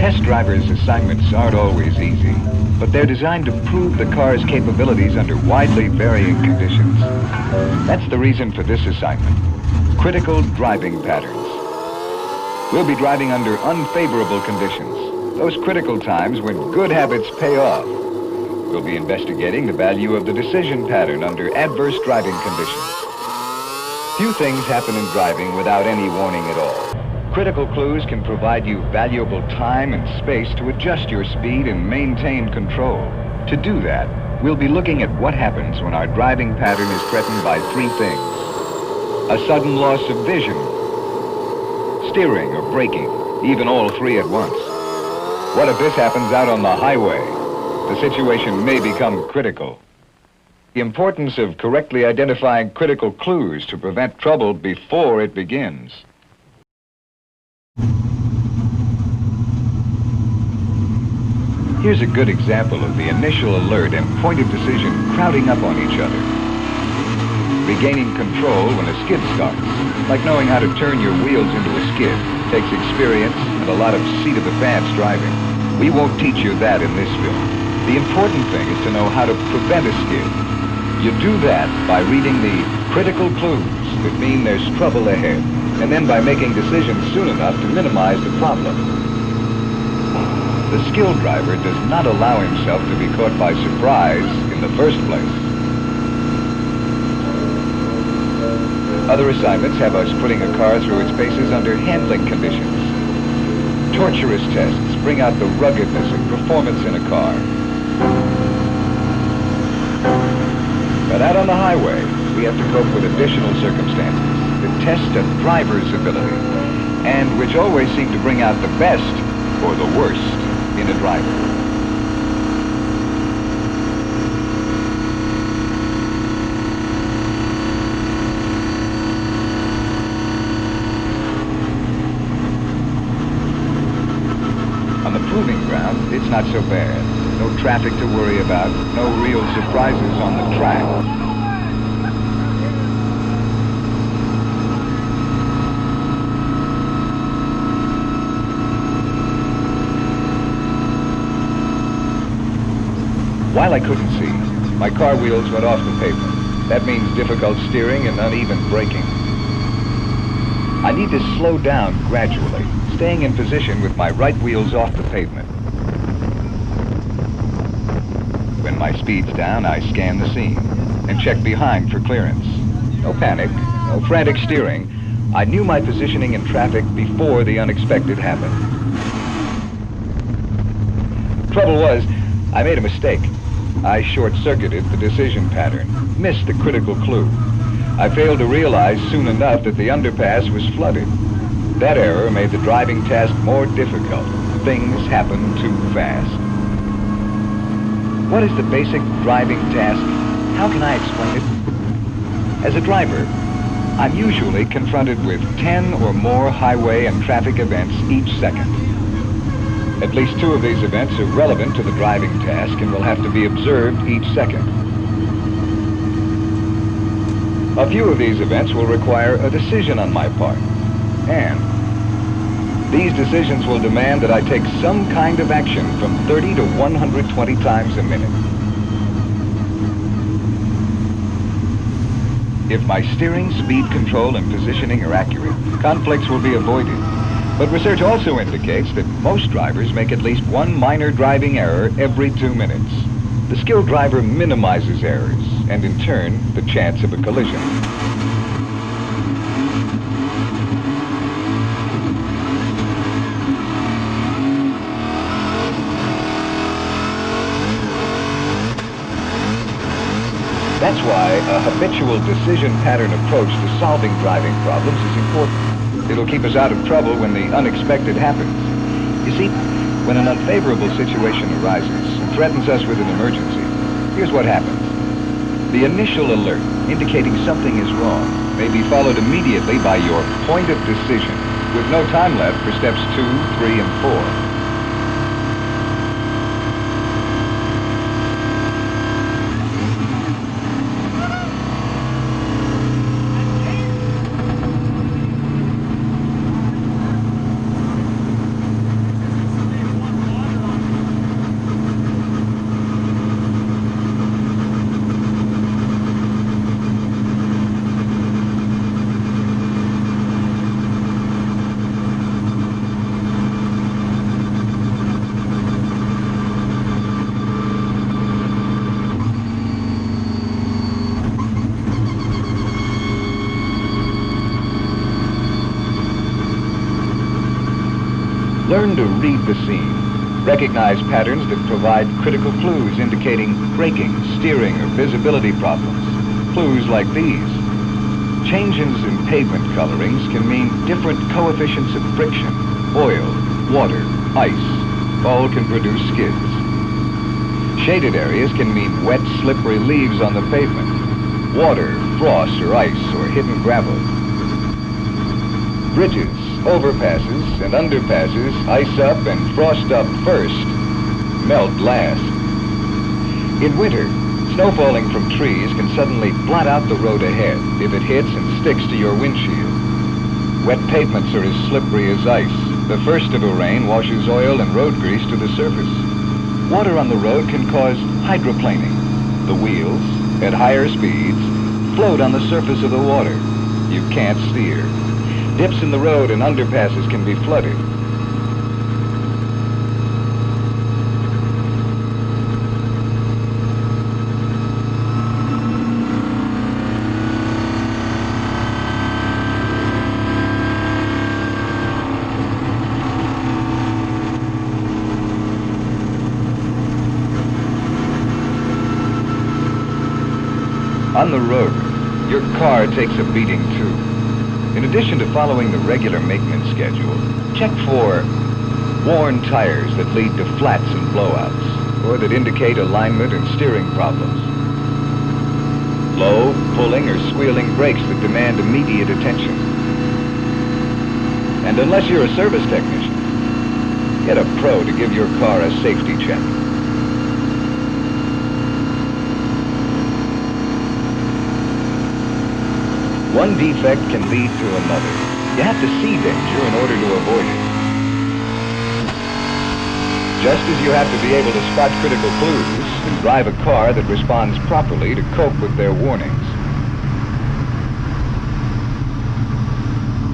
Test drivers' assignments aren't always easy, but they're designed to prove the car's capabilities under widely varying conditions. That's the reason for this assignment: critical driving patterns. We'll be driving under unfavorable conditions, those critical times when good habits pay off. We'll be investigating the value of the decision pattern under adverse driving conditions. Few things happen in driving without any warning at all. Critical clues can provide you valuable time and space to adjust your speed and maintain control. To do that, we'll be looking at what happens when our driving pattern is threatened by three things: a sudden loss of vision, steering or braking, even all three at once. What if this happens out on the highway? The situation may become critical. The importance of correctly identifying critical clues to prevent trouble before it begins. Here's a good example of the initial alert and point of decision crowding up on each other. Regaining control when a skid starts, like knowing how to turn your wheels into a skid, takes experience and a lot of seat-of-the-pants driving. We won't teach you that in this film. The important thing is to know how to prevent a skid. You do that by reading the critical clues that mean there's trouble ahead, and then by making decisions soon enough to minimize the problem. The skilled driver does not allow himself to be caught by surprise in the first place. Other assignments have us putting a car through its paces under handling conditions. Torturous tests bring out the ruggedness and performance in a car. But out on the highway, we have to cope with additional circumstances that test a driver's ability, and which always seem to bring out the best or the worst in a driver. On the proving ground, it's not so bad. No traffic to worry about, no real surprises on the track. While I couldn't see, my car wheels went off the pavement. That means difficult steering and uneven braking. I need to slow down gradually, staying in position with my right wheels off the pavement. When my speed's down, I scan the scene and check behind for clearance. No panic, no frantic steering. I knew my positioning in traffic before the unexpected happened. Trouble was, I made a mistake. I short-circuited the decision pattern, missed the critical clue. I failed to realize soon enough that the underpass was flooded. That error made the driving task more difficult. Things happen too fast. What is the basic driving task? How can I explain it? As a driver, I'm usually confronted with 10 or more highway and traffic events each second. At least 2 of these events are relevant to the driving task and will have to be observed each second. A few of these events will require a decision on my part, and these decisions will demand that I take some kind of action from 30 to 120 times a minute. If my steering, speed control, and positioning are accurate, conflicts will be avoided. But research also indicates that most drivers make at least one minor driving error every 2 minutes. The skilled driver minimizes errors, and in turn, the chance of a collision. That's why a habitual decision pattern approach to solving driving problems is important. It'll keep us out of trouble when the unexpected happens. You see, when an unfavorable situation arises and threatens us with an emergency, here's what happens. The initial alert, indicating something is wrong, may be followed immediately by your point of decision, with no time left for steps 2, 3, and 4. read the scene. Recognize patterns that provide critical clues indicating braking, steering, or visibility problems. Clues like these. Changes in pavement colorings can mean different coefficients of friction. Oil, water, ice, all can produce skids. Shaded areas can mean wet, slippery leaves on the pavement. Water, frost, or ice, or hidden gravel. Bridges, overpasses, and underpasses ice up and frost up first, melt last. In winter, snow falling from trees can suddenly blot out the road ahead if it hits and sticks to your windshield. Wet pavements are as slippery as ice. The first of a rain washes oil and road grease to the surface. Water on the road can cause hydroplaning. The wheels, at higher speeds, float on the surface of the water. You can't steer. Dips in the road and underpasses can be flooded. On the road, your car takes a beating too. In addition to following the regular maintenance schedule, check for worn tires that lead to flats and blowouts, or that indicate alignment and steering problems. Low, pulling, or squealing brakes that demand immediate attention. And unless you're a service technician, get a pro to give your car a safety check. One defect can lead to another. You have to see danger in order to avoid it. Just as you have to be able to spot critical clues and drive a car that responds properly to cope with their warnings.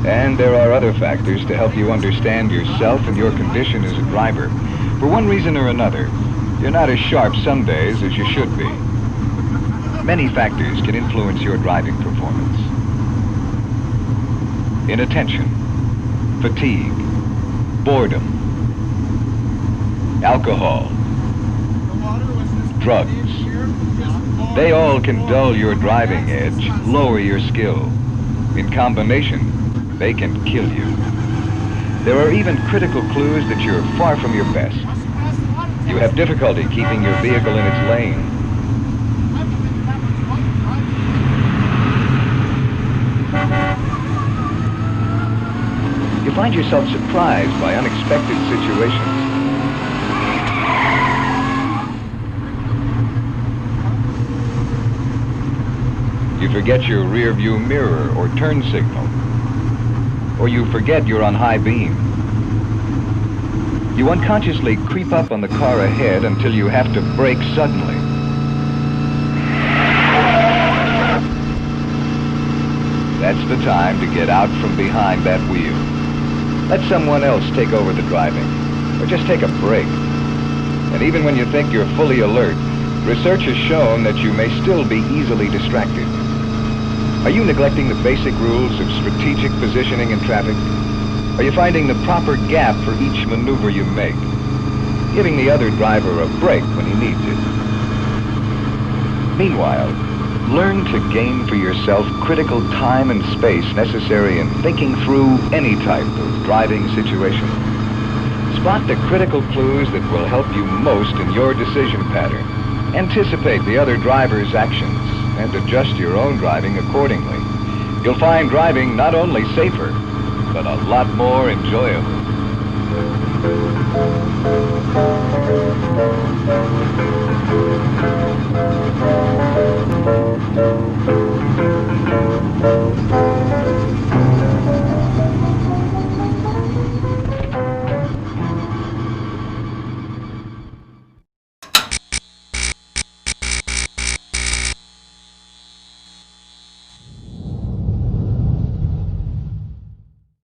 And there are other factors to help you understand yourself and your condition as a driver. For one reason or another, you're not as sharp some days as you should be. Many factors can influence your driving performance. Inattention, fatigue, boredom, alcohol, drugs. They all can dull your driving edge, lower your skill. In combination, they can kill you. There are even critical clues that you're far from your best. You have difficulty keeping your vehicle in its lane. You find yourself surprised by unexpected situations. You forget your rear view mirror or turn signal. Or you forget you're on high beam. You unconsciously creep up on the car ahead until you have to brake suddenly. That's the time to get out from behind that wheel. Let someone else take over the driving, or just take a break. And even when you think you're fully alert, research has shown that you may still be easily distracted. Are you neglecting the basic rules of strategic positioning in traffic? Are you finding the proper gap for each maneuver you make? Giving the other driver a break when he needs it? Meanwhile, learn to gain for yourself critical time and space necessary in thinking through any type of driving situation. Spot the critical clues that will help you most in your decision pattern. Anticipate the other driver's actions and adjust your own driving accordingly. You'll find driving not only safer, but a lot more enjoyable.